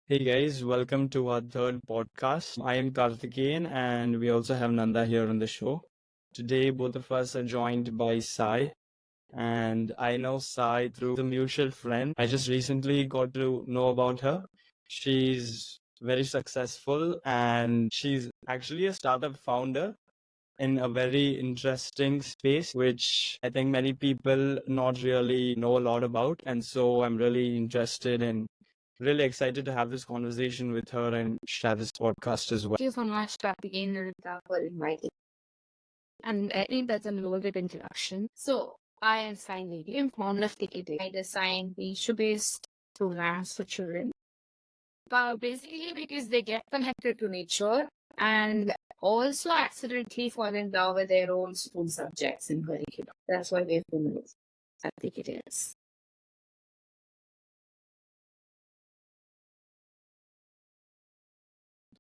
Hey guys, welcome to our third podcast. I am Karthikeyan and we also have Nanda here on the show. Today, both of us are joined by Sai, and I know Sai through the mutual friend. I just recently got to know about her. She's very successful and she's actually a startup founder in a very interesting space, which I think many people not really know a lot about. And so I'm really interested and really excited to have this conversation with her and share this podcast as well. Thank you so much, Karthikeyan, for inviting. And I think that's a little bit introduction. So, I am Sai Lady. I'm fond of ticketing. I design nature-based programs for children. But basically because they get connected to nature and also accidentally fall in love with their own school subjects in curriculum. That's why we've been at Ticketers.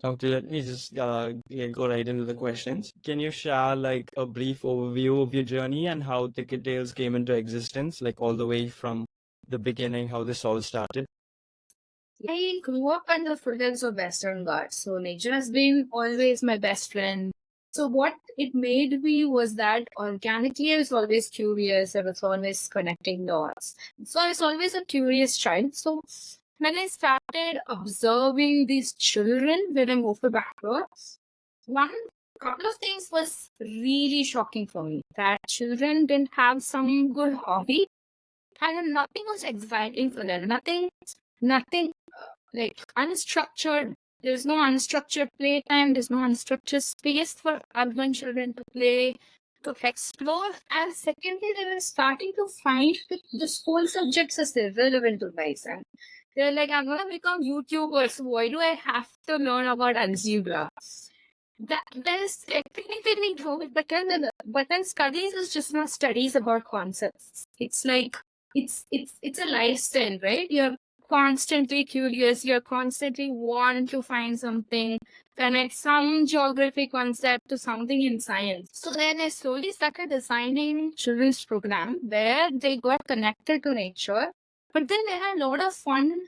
Okay, let me just go right into the questions. Can you share like a brief overview of your journey and how Ticket Tales came into existence, like all the way from the beginning, how this all started? I grew up in the foothills of Western Ghats, so nature has been always my best friend. So what it made me was that organically I was always curious. I was always connecting dots. So I was always a curious child. So when I started observing these children when I moved to Bangalore, one couple of things was really shocking for me. That children didn't have some good hobby and nothing was exciting for them. Nothing like unstructured. There's no unstructured playtime. There's no unstructured space for urban children to play, to explore. And secondly, they were starting to find that the school subjects as irrelevant to life. And they're like, I'm gonna become YouTuber, so why do I have to learn about algebra? That is technically true, but then studies is just not studies about concepts. It's like it's a lifestyle, right? You're constantly curious, you're constantly want to find something, connect some geography concept to something in science. So then I slowly started designing children's program where they got connected to nature, but then they had a lot of fun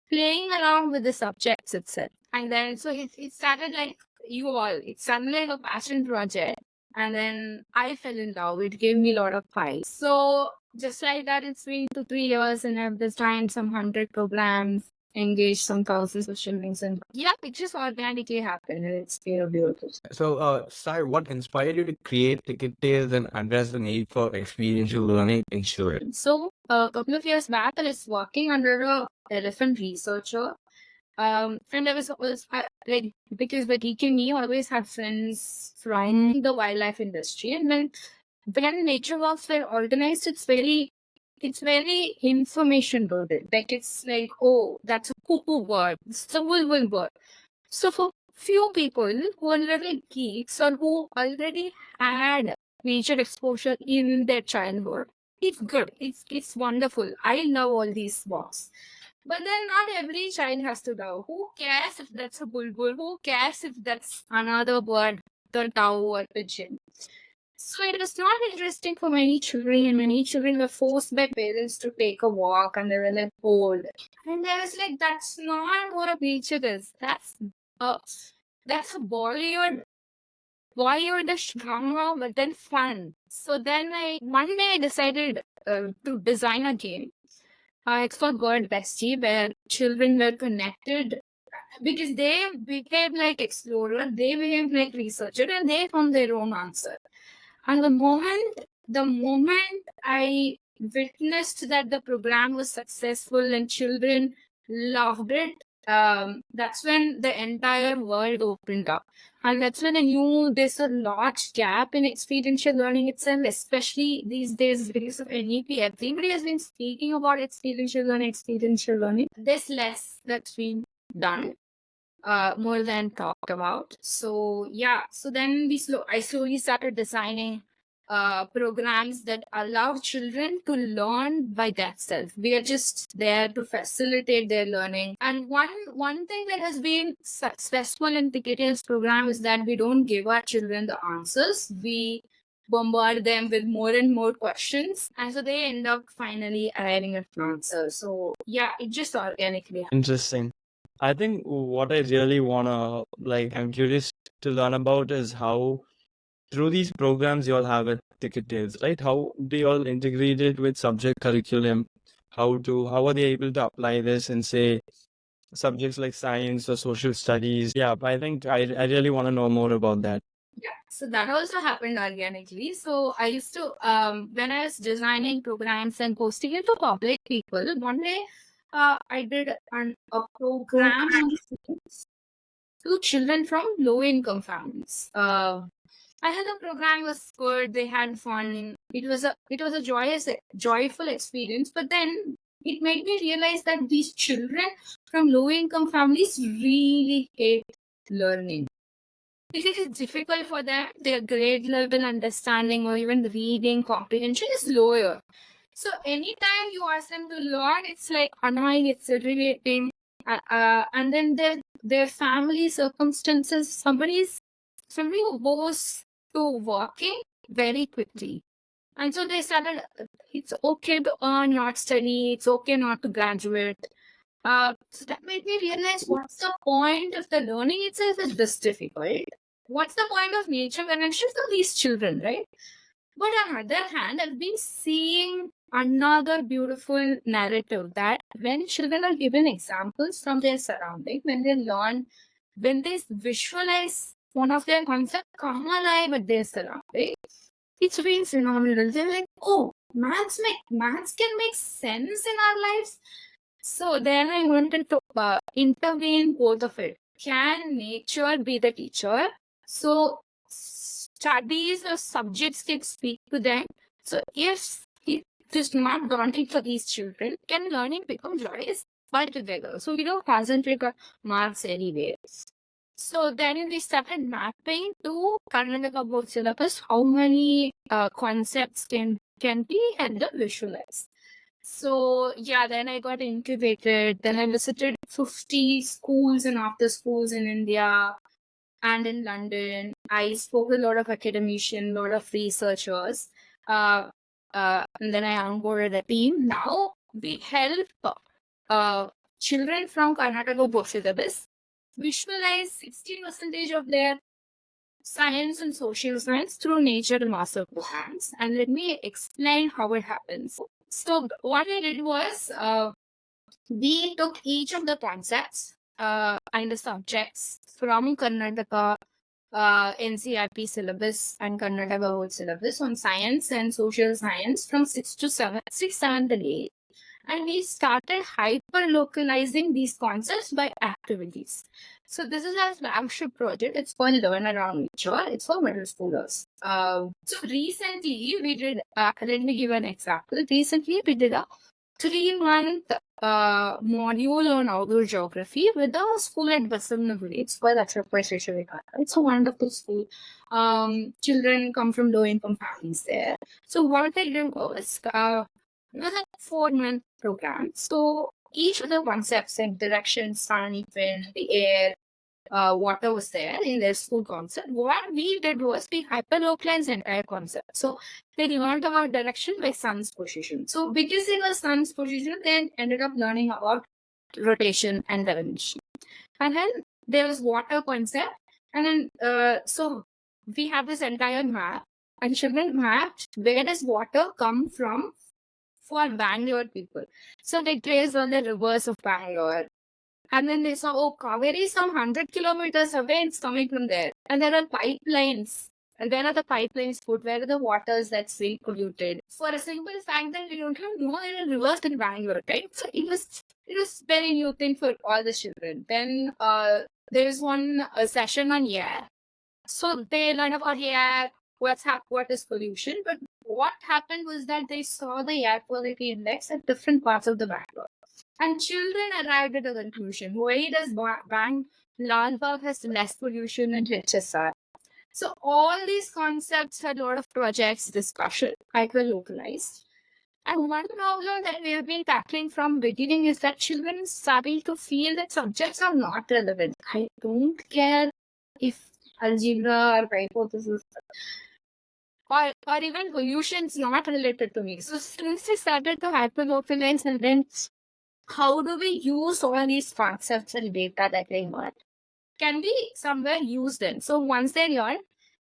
playing around with the subjects itself. And then so it started like you all. It sounded like a passion project. And then I fell in love. It gave me a lot of fight. So just like that, it's been 2 3 years and I've designed some 100 programs, engaged some thousands of students, and yeah, it just organically happened and it's been beautiful. So, Sai, what inspired you to create Ticket Tales and address the need for experiential learning in children? So a couple of years back, I was working under a elephant researcher. And I was like, because the DKME always had friends from the wildlife industry, and when nature walks were organized, it's very information loaded. Like it's like, oh, that's a cuckoo bird, it's a bulbul bird. So for few people who are little geeks or who already had nature exposure in their childhood, it's good. It's wonderful. I love all these walks. But then not every child has to know. Who cares if that's a bulbul? Who cares if that's another bird, the dove or pigeon? So it was not interesting for many children, and many children were forced by parents to take a walk and they were like bored. And I was like, that's not what nature is. Uh that's a Bollywood drama, but then fun. So then one day I decided to design a game. It's called Bird Bestie, where children were connected because they became like explorer, they became like researcher, and they found their own answer. And the moment I witnessed that the program was successful and children loved it, that's when the entire world opened up. And that's when I knew there's a large gap in experiential learning itself, especially these days because of NEP. Everybody has been speaking about experiential learning. There's less that's been done, more than talked about. So yeah, so then I slowly started designing programs that allow children to learn by themselves. We are just there to facilitate their learning. And one thing that has been successful in Ticketing's program is that we don't give our children the answers. We bombard them with more and more questions, and so they end up finally arriving at an answer. So yeah, it just organically. Interesting. I think what I really wanna I'm curious to learn about is how through these programs you all have at Ticket Tales, right? How do you all integrate it with subject curriculum? How are they able to apply this in say subjects like science or social studies? Yeah, I think I really want to know more about that. Yeah, so that also happened organically. So I used to, when I was designing programs and posting it to public people, one day I did a program on students to children from low income families. I had the program was good. They had fun. It was a joyful experience. But then it made me realize that these children from low income families really hate learning. It is difficult for them. Their grade level understanding or even reading comprehension is lower. So anytime you ask them to learn, it's like annoying, it's irritating. And then their family circumstances, somebody who goes to working very quickly. And so they started, it's okay to earn, not study, it's okay not to graduate. So that made me realize what's the point of the learning itself is this difficult. What's the point of nature connection to these children, right? But on the other hand, I've been seeing another beautiful narrative that when children are given examples from their surrounding, when they learn, when they visualize one of their concepts come alive with their surrounding, it's been phenomenal. They're like, oh, maths can make sense in our lives. So then I wanted to intervene both of it. Can nature be the teacher? So studies or subjects can speak to them. So if it is not daunting for these children, can learning become joyous altogether? So we don't concentrate on marks anyway. So then we started mapping to Karnataka board syllabus how many concepts can be and visualized. So yeah, then I got incubated. Then I visited 50 schools and after schools in India and in London. I spoke with a lot of academicians, a lot of researchers. And then I onboarded a team. Now we help children from Karnataka board syllabus visualize 60% of their science and social science through nature and master programs. And let me explain how it happens. So what I did was we took each of the concepts and the subjects from Karnataka NCRP syllabus and Karnataka board syllabus on science and social science from 6, 7th, and 8th. And we started hyper localizing these concepts by activities. So this is our flagship project. It's called Learn Around Nature. It's for middle schoolers. So recently we did, let me give an example. Recently we did a 3-month module on outdoor geography with a school at Basamnaguri. It's called Akshaprasesha. It's a wonderful school. Children come from low income families there. So what they did was it was a 4-month program. So each of the concepts and direction, sun, wind, the air, water was there in their school concept. What we did was we hyperlocalized the entire concept. So they learned about direction by sun's position. So because it was sun's position, they ended up learning about rotation and revolution. And then there was water concept. And then so we have this entire map, and children mapped where does water come from for Bangalore people. So they traced on the rivers of Bangalore. And then they saw, oh, Kaveri is some 100 kilometers away, it's coming from there. And there are pipelines. And where are the pipelines put? Where are the waters that's being polluted? For a simple fact that we don't have no rivers in Bangalore, right? So it was very new thing for all the children. Then there is one session on air. So they learned about air, what is pollution. But what happened was that they saw the air quality index at different parts of the Bangalore. And children arrived at a conclusion. Why does Lalbagh has less pollution than HSR? So all these concepts had a lot of projects, discussion, hyper localized. And one problem that we have been tackling from beginning is that children starting to feel that subjects are not relevant. I don't care if algebra or hypothesis or even pollution is not related to me. So since we started to hyper localize and then how do we use all these concepts and data that they learn? Can be somewhere used in. So once they're here,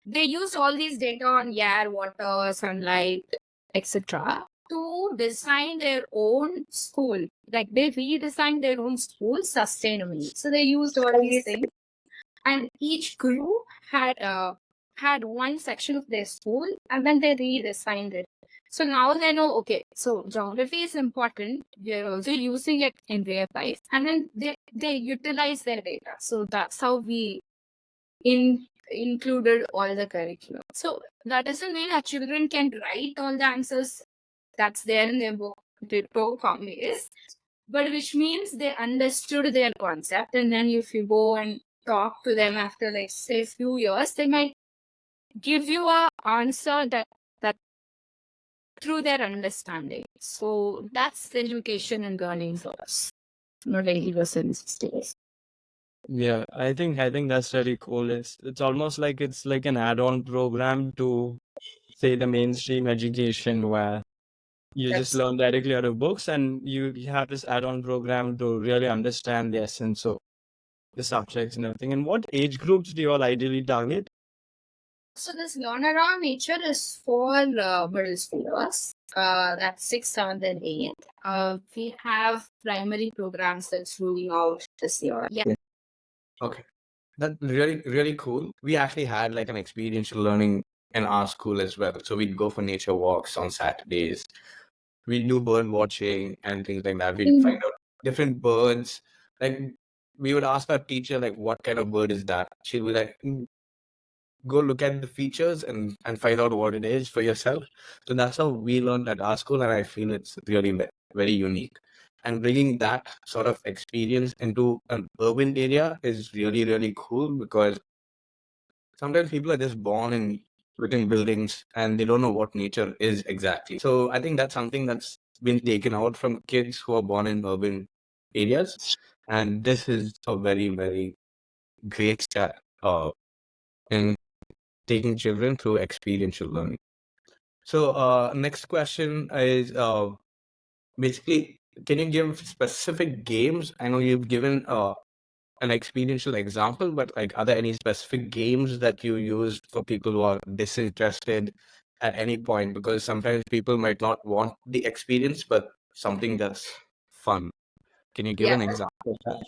they use all these data on air, water, sunlight, etc. to design their own school. Like they redesigned their own school sustainably. So they used all these things, and each group had one section of their school, and then they redesigned it. So now they know, okay, so geography is important. They're also using it in real life, and then they utilize their data. So that's how we included all the curriculum. So that doesn't mean that children can write all the answers that's there in their book, their program is, but which means they understood their concept. And then if you go and talk to them after, like, say, a few years, they might give you a answer that through their understanding. So that's the education and learning for us. Not like it was in states. Yeah, I think that's really cool. It's almost like it's like an add-on program to say the mainstream education where you just That's learn directly out of books and you have this add-on program to really understand the essence of the subjects and everything. And what age groups do you all ideally target? so this learn around nature is for middle schoolers. That's 6th, 7th, and 8th. We have primary programs that's rolling out this year. Yeah. Okay. That's really, really cool. We actually had like an experiential learning in our school as well. So we'd go for nature walks on Saturdays. We'd do bird watching and things like that. We'd find out different birds. Like we would ask our teacher, like, what kind of bird is that? She'd be like, go look at the features and find out what it is for yourself. So that's how we learned at our school, and I feel it's really very unique. And bringing that sort of experience into an urban area is really, really cool, because sometimes people are just born in within buildings and they don't know what nature is exactly. So I think that's something that's been taken out from kids who are born in urban areas. And this is a very, very great step in taking children through experiential learning. So next question is basically, can you give specific games? I know you've given an experiential example, but like, are there any specific games that you use for people who are disinterested at any point? Because sometimes people might not want the experience, but something that's fun. Can you give an example of that?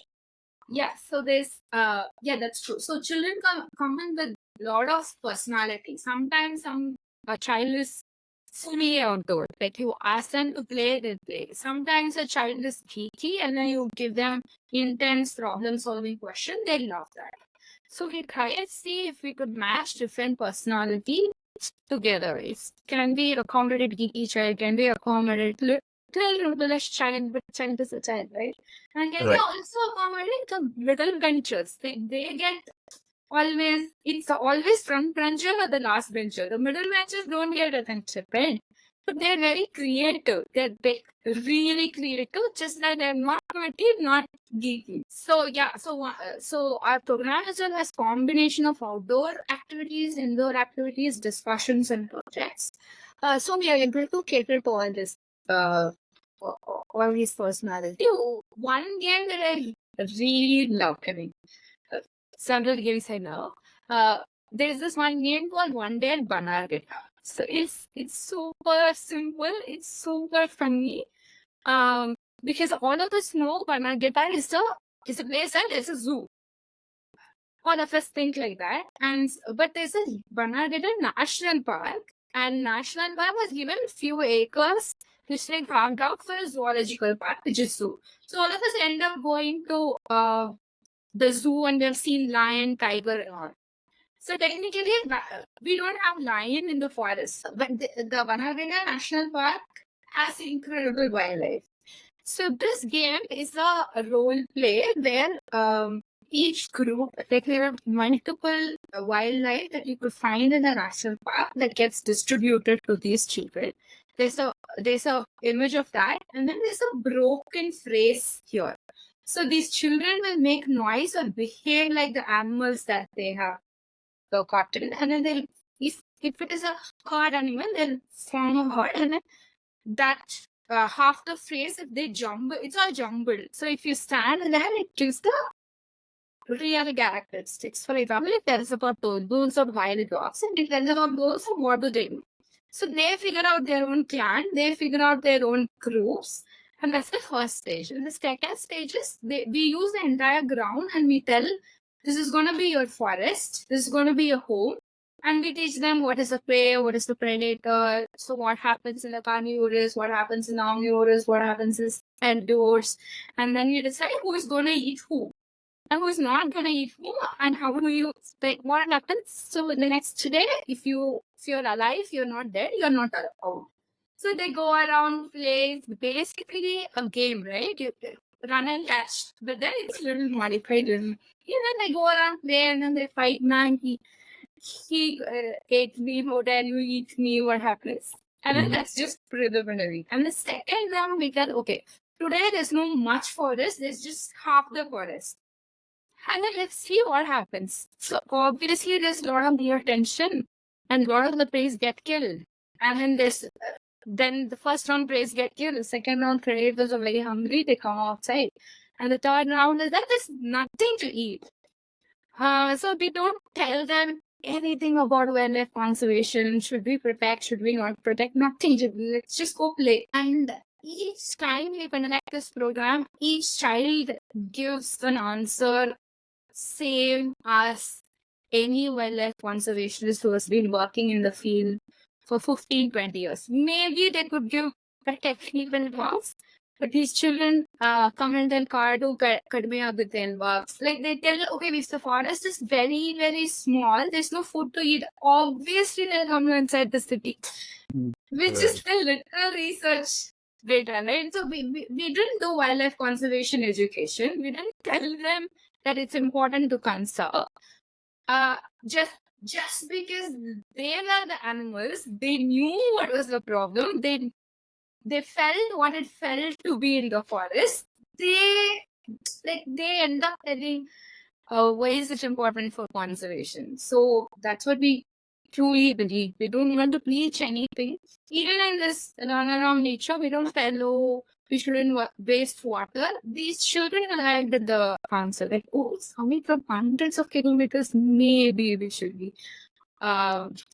Yeah, so there's yeah, that's true. So children come in with a lot of personality. Sometimes a child is fully outdoor. Like you ask them to play, they play. Sometimes a child is geeky and then you give them intense problem solving question, they love that. So we try and see if we could match different personalities together. It can be accommodated geeky child, can be accommodated little child, but child is a child, right? And can Right. they also accommodate the middle benchers? They get always, it's always front bencher or the last bencher. The middle benchers don't get attention, right? But they're very creative. They're really creative, just that they're not creative, not geeky. So yeah, so our program as well as combination of outdoor activities, indoor activities, discussions, and projects. So we are able to cater to all this, all these personalities. One game that I really love, I mean, several games I know. There's this one game called One Day at Banarghat. So it's super simple. It's super funny. Because all of us know Banarghat is a place and it's a zoo. All of us think like that. But there's a Banarghat National Park, and National Park was given a few acres which they carved out for a zoological park, which is zoo. So all of us end up going to the zoo and we've seen lion, tiger, and all. So technically, we don't have lion in the forest, but the Banarghat National Park has incredible wildlife. So this game is a role play where each group, like there are multiple wildlife that you could find in the national park that gets distributed to these children. There's a image of that, and then there's a broken phrase here. So these children will make noise or behave like the animals that they have caught in, and then they'll, if it is a herd animal, they'll form a herd, and then that half the phrase, if they jumble, it's all jumbled. So if you stand there, it gives the real characteristics. For example, it tells about birds or wild dogs, and it tells about those who what do they do. So they figure out their own clan, they figure out their own groups, and that's the first stage. And the second stage is we use the entire ground and we tell this is going to be your forest, this is going to be your home, and we teach them what is the prey, what is the predator, so what happens in the carnivorous, what happens in omnivorous, what happens in endures, and then you decide who is going to eat who and who's not going to eat who, and how do you what happens. So in the next day, if you're alive, you're not dead, you're not out. So they go around, play basically a game, right? You run and catch, but then it's a little modified. And then they go around, play, and then they fight. Man, he ate me more than you eat me. What happens? And then that's just preliminary. And the second round, we get okay. Today there's no much forest. There's just half the forest. And then let's see what happens. So obviously there's a lot of near tension, and a lot of the preys get killed. And then the first round preys get killed. The second round predators are very hungry. They come outside. And the third round is that there's nothing to eat. So we don't tell them anything about wildlife conservation. Should we protect? Should we not protect? Nothing. Let's just go play. And each time we conduct this program, each child gives an answer same as any wildlife conservationist who has been working in the field for 15-20 years. Maybe they could give a technical box, but these children come and tell Cardo Kadme Abiten box. Like they tell, okay, if the forest is very, very small, there's no food to eat. Obviously, they'll come inside the city, which is the literal research data, right? So we didn't do wildlife conservation education. We didn't tell them that it's important to conserve. Just because they are the animals, they knew what was the problem. They felt what it felt to be in the forest. They end up telling why is it important for conservation. So that's what we truly believe. We don't want to preach anything. Even in this run around nature, we don't tell, oh, we shouldn't waste water. These children arrived at the answer, like, oh, it's coming from hundreds of kilometers, maybe we should be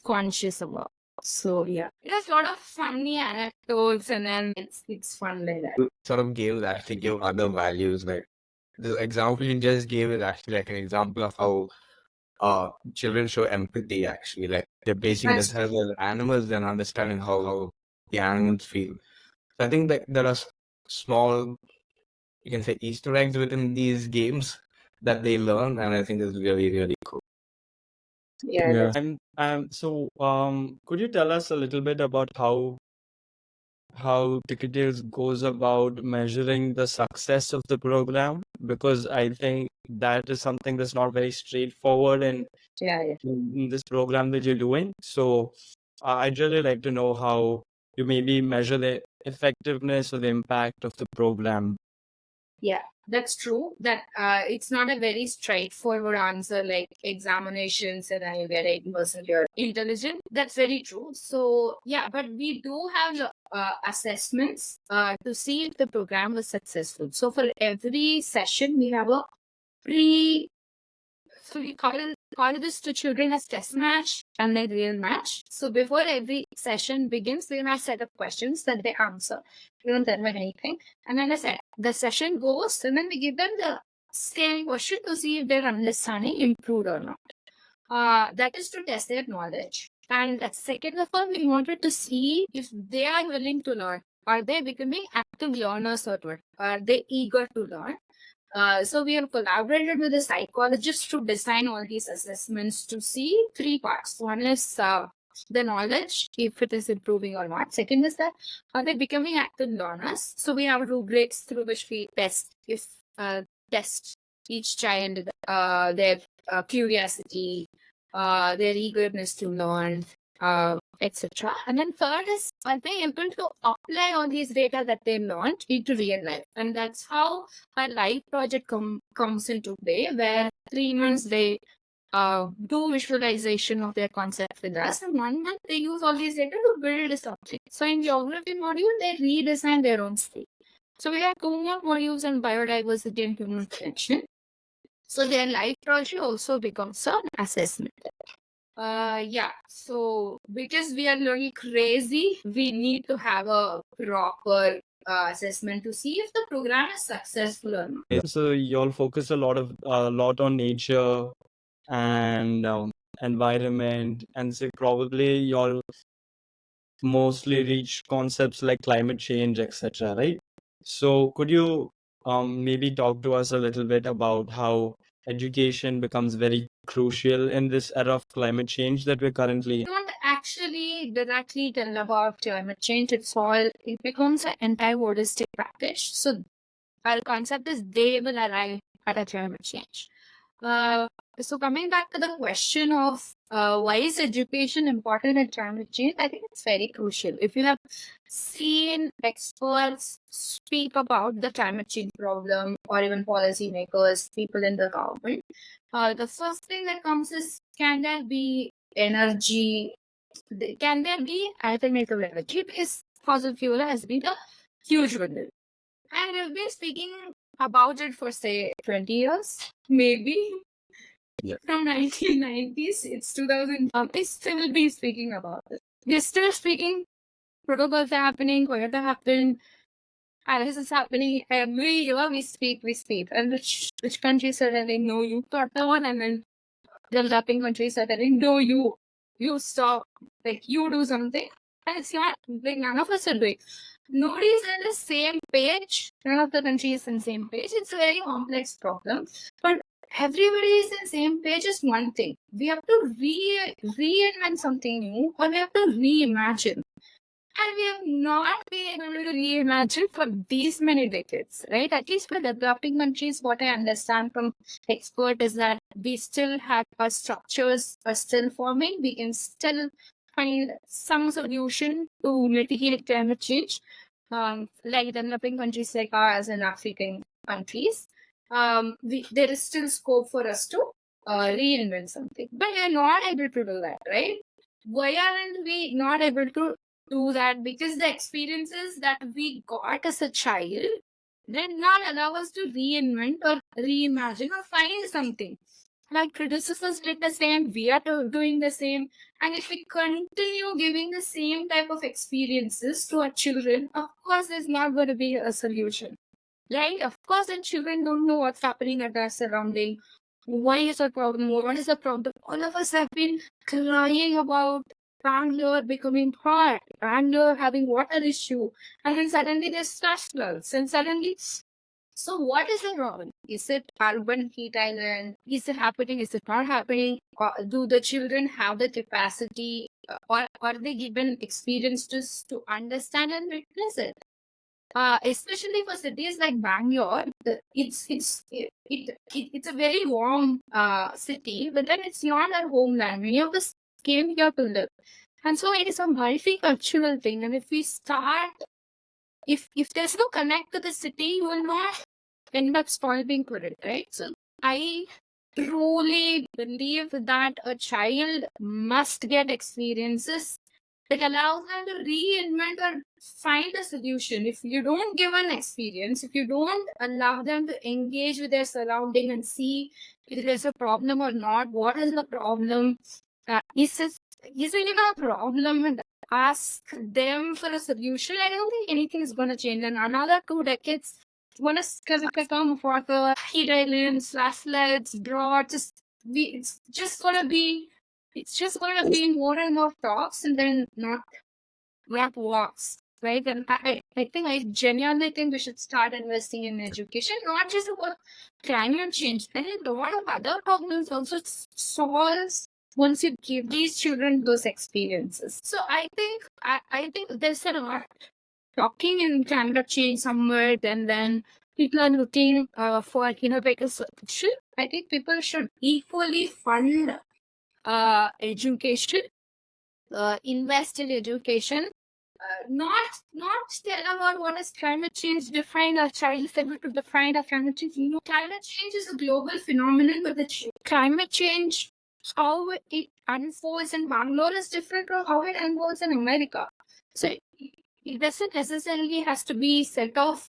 conscious about. So yeah, there's a lot of funny anecdotes, and then it's fun like that. Sort of games actually give other values. Like the example you just gave is actually like an example of how children show empathy. Actually, like they're basing themselves as animals and understanding how the animals feel. So I think that there are small, you can say, Easter eggs within these games that they learn, and I think it's really, really cool. Yeah. So could you tell us a little bit about how Ticketers goes about measuring the success of the program? Because I think that is something that's not very straightforward in this program that you're doing. So I'd really like to know how you maybe measure the effectiveness or the impact of the program. Yeah, that's true. That it's not a very straightforward answer like examinations and then you get 80% you're intelligent. That's very true. So yeah, but we do have assessments to see if the program was successful. So for every session, we have a so we call this to children as test match and then real match. So before every session begins, we have a set of questions that they answer. We don't tell them anything. And then the session goes, and then we give them the same question to see if their understanding improved or not. That is to test their knowledge. And second of all, we wanted to see if they are willing to learn. Are they becoming active learners or what? Are they eager to learn? So we have collaborated with a psychologist to design all these assessments to see three parts. One is the knowledge, if it is improving or not. Second is that are they becoming active learners? So we have rubrics through which we test each child, their curiosity, their eagerness to learn, etc. And then third is are they able to apply all these data that they learned into real life? And that's how our live project comes into play, where 3 months they do visualization of their concept with us. And 1 month they use all these data to build a subject. So in geography module, they redesign their own state. So we have 2 more modules on biodiversity and human connection. So their life project also becomes an assessment. Yeah. So because we are learning crazy, we need to have a proper assessment to see if the program is successful or not. So y'all focus a lot on nature and environment, and so probably y'all mostly reach concepts like climate change, etc., right? So could you maybe talk to us a little bit about how education becomes very crucial in this era of climate change that we're currently Don't actually directly tell about climate change. It becomes an anti-holistic package. So our concept is they will arrive at a climate change. So coming back to the question of why is education important in climate change, I think it's very crucial. If you have seen experts speak about the climate change problem, or even policymakers, people in the government, the first thing that comes is, can there be energy? Can there be alternative energy? Because fossil fuel has been a huge winner. And I've been speaking about it for say 20 years, maybe. Yeah. From 1990s, it's 2000. They still be speaking about it. They're still speaking. Protocols are happening. Whatever happened, this is happening every year. We speak, and which countries are telling no, you got the one, and then developing countries are telling no, you stop, like you do something, and it's not like none of us are doing. Nobody's on the same page. None of the countries on the same page. It's a very complex problem, but everybody is on the same page is one thing. We have to reinvent something new, or we have to reimagine. And we have not been able to reimagine for these many decades, right? At least for developing countries, what I understand from expert is that we still have our structures are still forming. We can still find some solution to mitigate climate change, like developing countries like ours and African countries. There is still scope for us to reinvent something, but we are not able to do that, right? Why aren't we not able to do that? Because the experiences that we got as a child did not allow us to reinvent or reimagine or find something. Like predecessors did the same, we are doing the same. And if we continue giving the same type of experiences to our children, of course, there's not going to be a solution. Right? Of course, the children don't know what's happening at their surrounding. Why is the problem? What is the problem? All of us have been crying about Bangalore becoming hot, Bangalore having water issue, and then suddenly there's flash floods, and suddenly. So what is the problem? Is it urban heat island? Is it happening? Is it not happening? Or do the children have the capacity, or are they given experience to understand and witness it? Especially for cities like Bangalore, it's a very warm city, but then it's not our homeland. Many of us came here to live, and so it is a multicultural thing. And if we start, if there's no connect to the city, you will not end up spoiling for it, right? So I truly believe that a child must get experiences that allows them to reinvent or find a solution. If you don't give an experience, if you don't allow them to engage with their surrounding and see if there's a problem or not, what is the problem, is it even a problem, and ask them for a solution, I don't think anything is going to change. In another 2 decades, when it's going to become for the heat islands, floods, drought, it's just going to be more and more talks, and then not walks, right? And I genuinely think we should start investing in education, not just about climate change. I think a lot of other problems also solves once you give these children those experiences. So I think there's a lot talking in climate change somewhere, and then people are looking for better solution. I think people should equally fund education, invest in education, not tell about what is climate change, define a child is able to define a climate change. Climate change is a global phenomenon, but the climate change how it unfolds in Bangalore is different from how it unfolds in America. So it doesn't necessarily has to be set of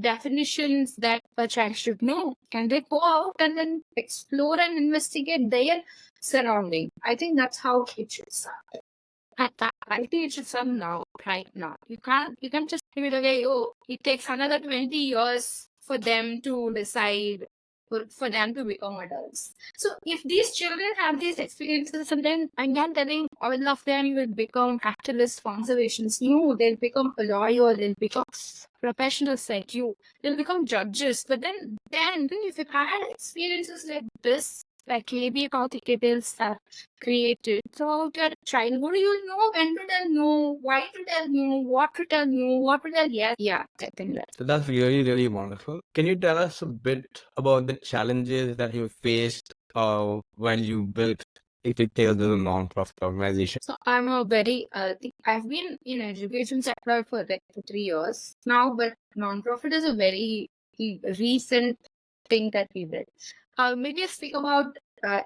definitions that a child should know. Can they go out and then explore and investigate their surrounding? I think that's how it should start. I think it should start now, right now. You can't just give it away. Oh, it takes another 20 years for them to decide, for them to become adults. So if these children have these experiences, and then I'm not telling all of them will become activists, conservationists. No, they'll become a lawyer, they'll become professionals like you, they'll become judges. But then if you've had experiences like this, like maybe how the details are created throughout your childhood, you'll know when to tell no, why to tell no, what to tell no, what to tell yes. Yeah, I think that. So that's really, really wonderful. Can you tell us a bit about the challenges that you faced when you built Epictail as a non-profit organization? So I'm a very, I've been in education sector for like 3 years now, but non-profit is a very recent thing that we did. Maybe I'll speak about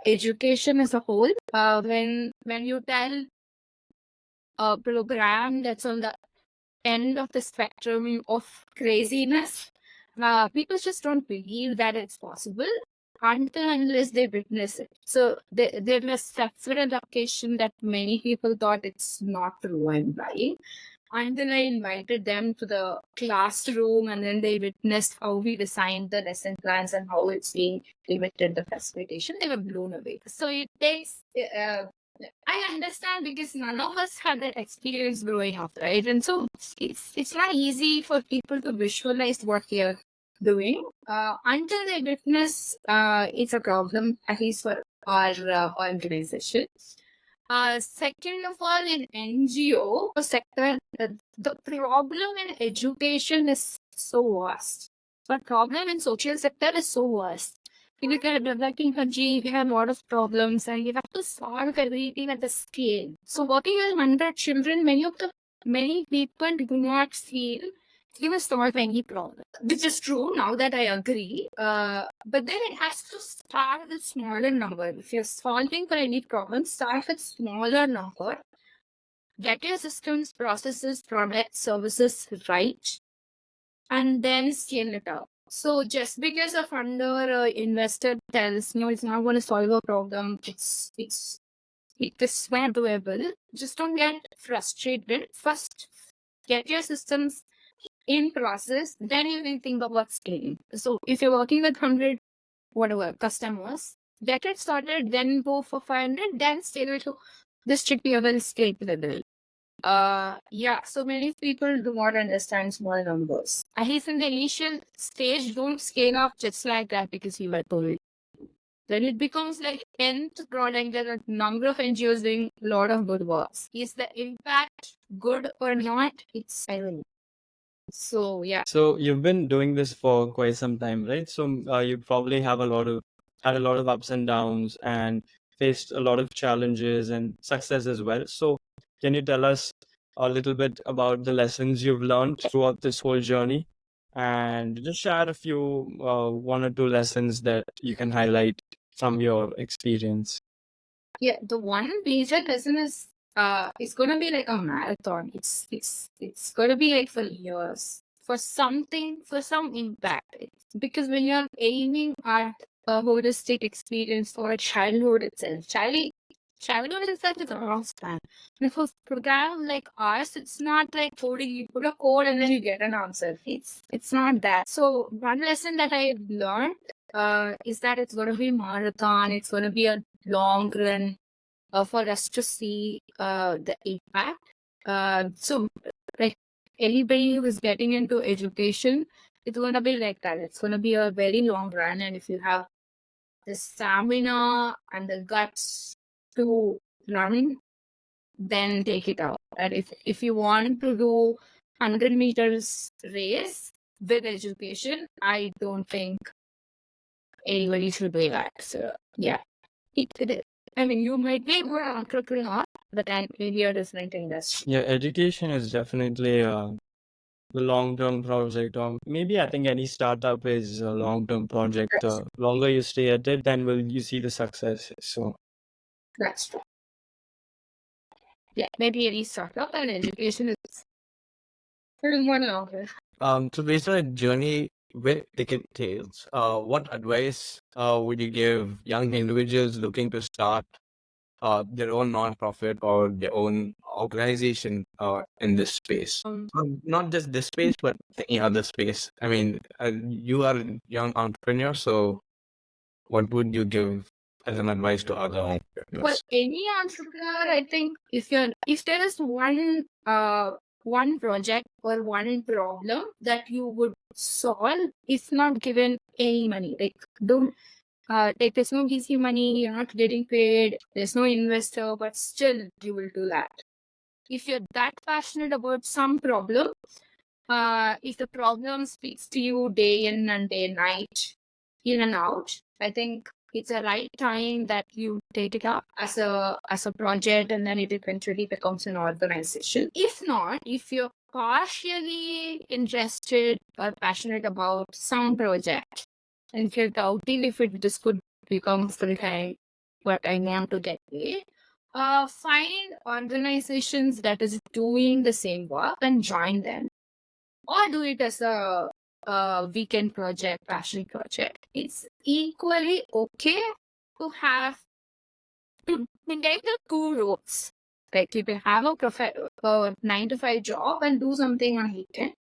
education as a whole. When you tell a program that's on the end of the spectrum of craziness, people just don't believe that it's possible until unless they witness it. So there was several occasions that many people thought it's not true and lying. Until I invited them to the classroom and then they witnessed how we designed the lesson plans and how it's being implemented, the facilitation, they were blown away. So it takes, I understand because none of us had that experience growing up, right? And so it's not easy for people to visualize what they're doing until they witness. It's a problem, at least for our organization. Second of all, in NGO sector, the problem in education is so vast. The problem in social sector is so vast. You look at a developing country, we have a lot of problems and you have to solve everything at the scale. So working with 100 children, many people do not feel they will solve any problem. Which is true now that I agree. But then it has to start with smaller number. If you're solving for any problem, start with smaller number. Get your systems, processes, products, services right, and then scale it up. So just because a funder or investor tells you it's not going to solve a problem, it's not doable. Just don't get frustrated. First, get your systems in process, then you can think about scaling. So if you're working with 100 customers, get it started, then go for 500, then scale it to district level, state level. So many people do not understand small numbers. At least in the initial stage, don't scale up just like that because you were told. Then it becomes like nth product. There are a number of NGOs doing a lot of good works. Is the impact good or not? It's silent. So yeah. So you've been doing this for quite some time, right? So you probably have had a lot of ups and downs and faced a lot of challenges and success as well. So can you tell us a little bit about the lessons you've learned throughout this whole journey, and just share a few, one or two lessons that you can highlight from your experience? Yeah, the one major lesson is it's gonna be like a marathon. It's gonna be like for years, for some impact. Because when you're aiming at a holistic experience for a childhood itself, childhood itself is a long span. And for a program like ours, it's not like coding. You put a code and then you get an answer. It's not that. So one lesson that I learned is that it's gonna be marathon. It's gonna be a long run for us to see the impact. So, like anybody who is getting into education, it's going to be like that. It's going to be a very long run. And if you have the stamina and the guts to run, then take it out. And if you want to do 100 meters race with education, I don't think anybody should do that. So, yeah, it is. I mean, you might be more entrepreneur, but I'm maybe a different industry. Yeah, education is definitely the long-term project, or maybe I think any startup is a long-term project. The longer you stay at it, then will you see the success. So That's true. Yeah, maybe any startup and education is pretty more longer. So based on a journey with Ticket Tales, what advice would you give young individuals looking to start their own nonprofit or their own organization in this space? Not just this space, but any other space. I mean, you are a young entrepreneur, so what would you give as an advice to other Well, entrepreneurs? any entrepreneur, I think if there is one project or one problem that you would solve, if not given any money, like don't like there's no VC money, you're not getting paid, there's no investor, but still you will do that. If you're that passionate about some problem, if the problem speaks to you day in and day night, in and out, I think it's a right time that you take it up as a project, and then it eventually becomes an organization. If not, if you're partially interested or passionate about some project, and if you're doubting if this could become full time, what I want to get paid, find organizations that is doing the same work and join them, or do it as a weekend project, passion project. It's equally okay to have to take the two roles. Like you can have a 9 to 5 job and do something on weekend,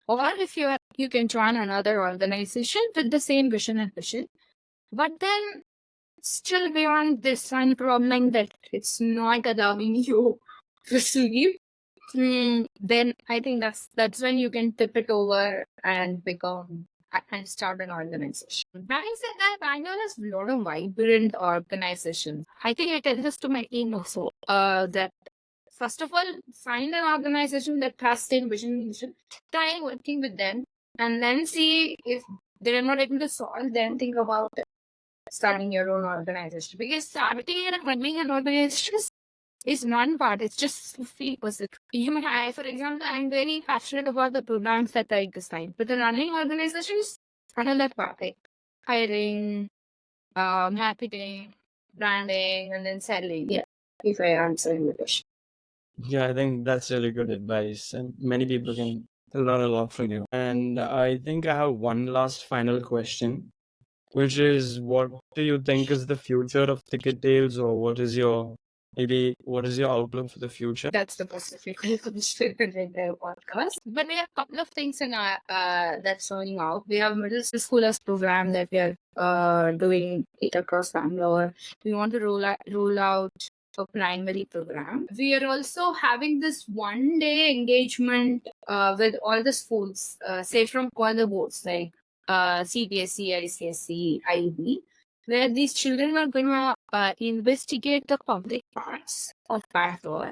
or if you can join another organization with the same vision and mission, but then still beyond this one problem that it's not allowing you to sleep. Then I think that's when you can tip it over and start an organization. Having said that, Bangalore has a lot of vibrant organizations. I think I tell this to my team also. That first of all, find an organization that has same vision. You should try working with them, and then see if they're not able to solve. Then think about starting your own organization, because starting and running an organization is one part. It's just 50%. For example, I'm very passionate about the programs that I design, but the running organization is another part. Like hiring, marketing, branding, and then selling. Yeah, if I answer your question. Yeah, I think that's really good advice, and many people can learn a lot from you. And I think I have one last final question, which is, what do you think is the future of Ticket Tales, or what is your outlook for the future? That's the most difficult question in the podcast. But we have a couple of things in our that's showing out. We have middle schoolers program that we are doing it across Bangalore. We want to roll out a primary program. We are also having this 1 day engagement with all the schools, say from all the boards like CBSE, ICSE, IB, where these children are going to investigate the public parts of Bangalore.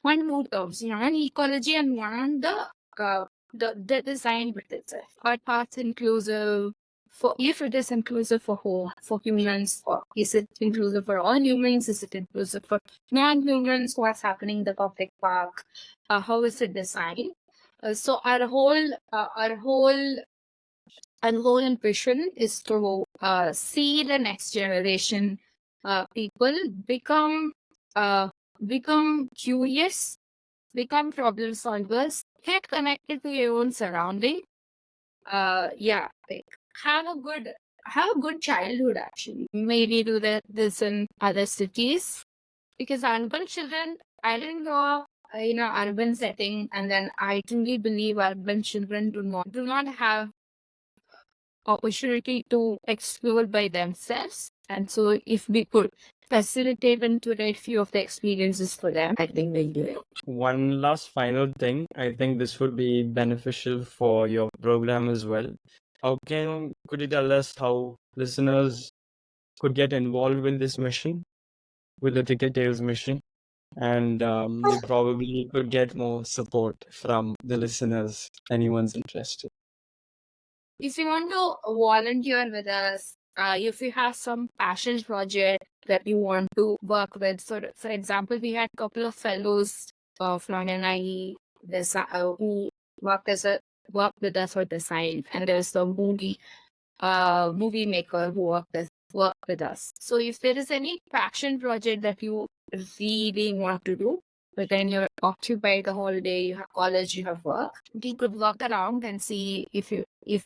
One more terms, one ecology and one the design bit itself. What parts inclusive for, if it is inclusive for humans, or is it inclusive for all humans? Is it inclusive for non-humans? What's happening in the public park? How is it designed? So our whole vision is to see the next generation people become curious, become problem solvers, get connected to your own surrounding. Like have a good childhood actually. Maybe do this in other cities, because urban children, I didn't grow up in an urban setting, and then I truly believe urban children do not have opportunity to explore by themselves. And so if we could facilitate and curate few of the experiences for them, I think we'll do it. One last final thing, I think this would be beneficial for your program as well. Could you tell us how listeners could get involved with this mission, with the Ticket Tales mission? And we probably could get more support from the listeners, anyone's interested. If you want to volunteer with us, if you have some passion project that you want to work with, so for example, we had a couple of fellows from NIE who worked with us for design, and there's a movie maker who worked work with us. So if there is any passion project that you really want to do, but then you're occupied the whole day, you have college, you have work, we could work around and see if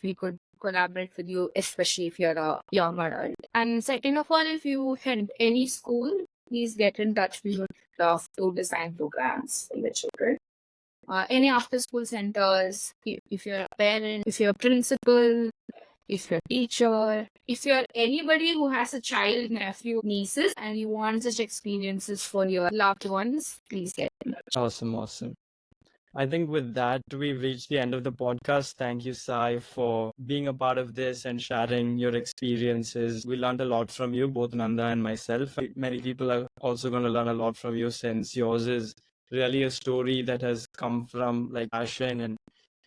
we could collaborate with you, especially if you're a young adult. And second of all, if you had any school, please get in touch. We would love to design programs for the children. Any after school centers, if you're a parent, if you're a principal, if you're a teacher, if you're anybody who has a child, nephew, nieces, and you want such experiences for your loved ones, please get in touch. Awesome. I think with that, we've reached the end of the podcast. Thank you, Sai, for being a part of this and sharing your experiences. We learned a lot from you, both Nanda and myself. Many people are also going to learn a lot from you, since yours is really a story that has come from like passion and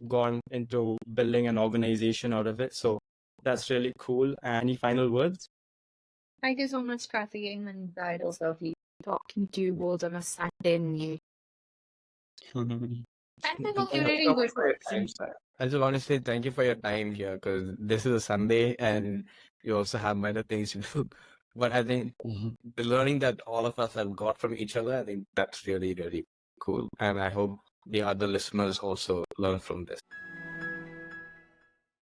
gone into building an organization out of it. So that's really cool. Any final words? Thank you so much, Karthikeyan, and that was lovely talking to you both on a Saturday night. I think Thank you're you really so good much for your time, sir. I just want to say thank you for your time here, because this is a Sunday and you also have better things to do. But I think the learning that all of us have got from each other, I think that's really, really cool. And I hope the other listeners also learn from this.